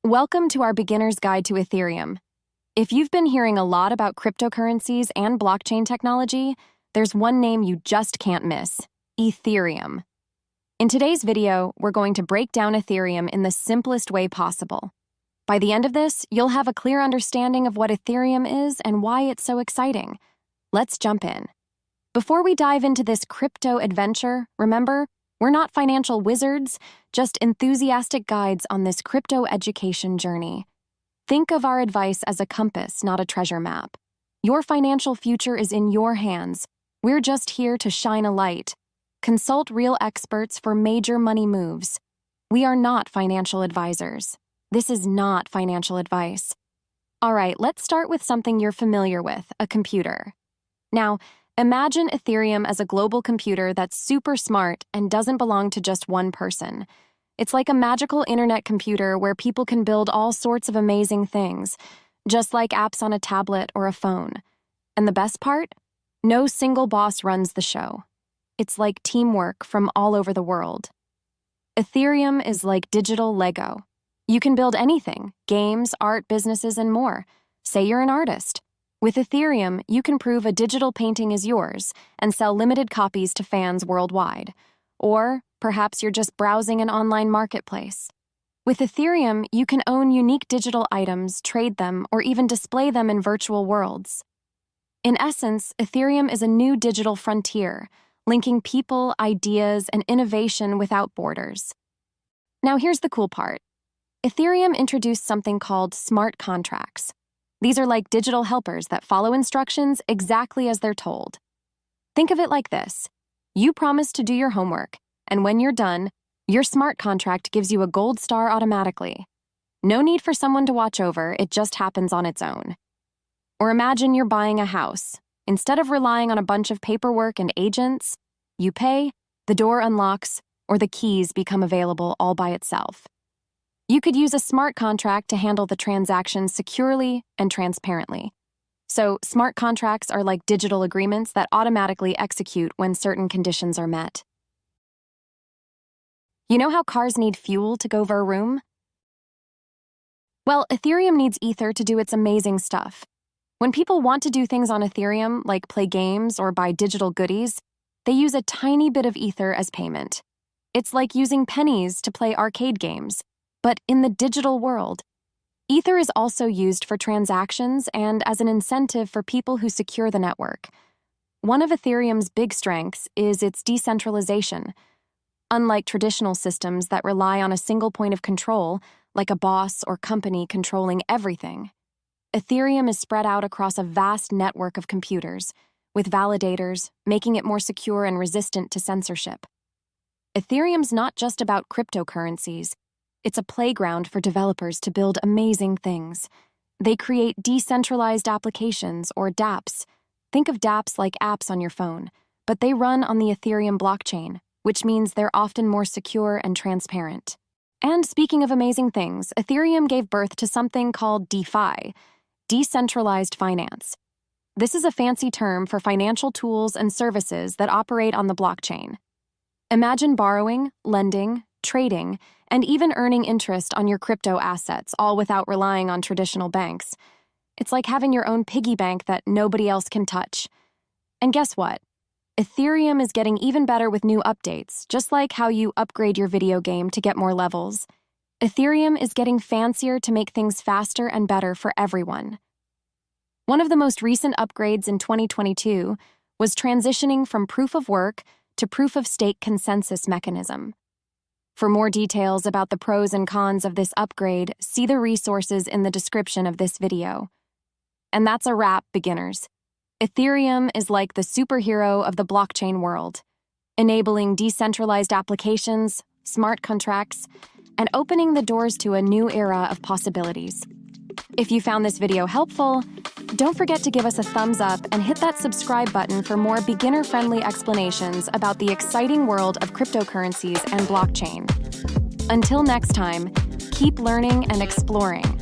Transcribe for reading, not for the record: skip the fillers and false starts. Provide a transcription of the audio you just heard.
Welcome to our beginner's guide to Ethereum. If you've been hearing a lot about cryptocurrencies and blockchain technology, there's one name you just can't miss: Ethereum. In today's video, we're going to break down Ethereum in the simplest way possible. By the end of this, you'll have a clear understanding of what Ethereum is and why it's so exciting. Let's jump in. Before we dive into this crypto adventure, remember, we're not financial wizards, just enthusiastic guides on this crypto education journey. Think of our advice as a compass, not a treasure map. Your financial future is in your hands. We're just here to shine a light. Consult real experts for major money moves. We are not financial advisors. This is not financial advice. All right, let's start with something you're familiar with: a computer. Now, imagine Ethereum as a global computer that's super smart and doesn't belong to just one person. It's like a magical internet computer where people can build all sorts of amazing things, just like apps on a tablet or a phone. And the best part? No single boss runs the show. It's like teamwork from all over the world. Ethereum is like digital Lego. You can build anything: games, art, businesses, and more. Say you're an artist. With Ethereum, you can prove a digital painting is yours and sell limited copies to fans worldwide. Or perhaps you're just browsing an online marketplace. With Ethereum, you can own unique digital items, trade them, or even display them in virtual worlds. In essence, Ethereum is a new digital frontier, linking people, ideas, and innovation without borders. Now here's the cool part. Ethereum introduced something called smart contracts. These are like digital helpers that follow instructions exactly as they're told. Think of it like this. You promise to do your homework, and when you're done, your smart contract gives you a gold star automatically. No need for someone to watch over, it just happens on its own. Or imagine you're buying a house. Instead of relying on a bunch of paperwork and agents, you pay, the door unlocks, or the keys become available all by itself. You could use a smart contract to handle the transactions securely and transparently. So, smart contracts are like digital agreements that automatically execute when certain conditions are met. You know how cars need fuel to go vroom? Well, Ethereum needs Ether to do its amazing stuff. When people want to do things on Ethereum, like play games or buy digital goodies, they use a tiny bit of Ether as payment. It's like using pennies to play arcade games. But in the digital world, Ether is also used for transactions and as an incentive for people who secure the network. One of Ethereum's big strengths is its decentralization. Unlike traditional systems that rely on a single point of control, like a boss or company controlling everything, Ethereum is spread out across a vast network of computers, with validators, making it more secure and resistant to censorship. Ethereum's not just about cryptocurrencies. It's a playground for developers to build amazing things. They create decentralized applications, or DApps. Think of DApps like apps on your phone, but they run on the Ethereum blockchain, which means they're often more secure and transparent. And speaking of amazing things, Ethereum gave birth to something called DeFi, decentralized finance. This is a fancy term for financial tools and services that operate on the blockchain. Imagine borrowing, lending, trading, and even earning interest on your crypto assets, all without relying on traditional banks. It's like having your own piggy bank that nobody else can touch. And guess what? Ethereum is getting even better with new updates, just like how you upgrade your video game to get more levels. Ethereum is getting fancier to make things faster and better for everyone. One of the most recent upgrades in 2022 was transitioning from proof of work to proof of stake consensus mechanism. For more details about the pros and cons of this upgrade, see the resources in the description of this video. And that's a wrap, beginners. Ethereum is like the superhero of the blockchain world, enabling decentralized applications, smart contracts, and opening the doors to a new era of possibilities. If you found this video helpful, don't forget to give us a thumbs up and hit that subscribe button for more beginner-friendly explanations about the exciting world of cryptocurrencies and blockchain. Until next time, keep learning and exploring.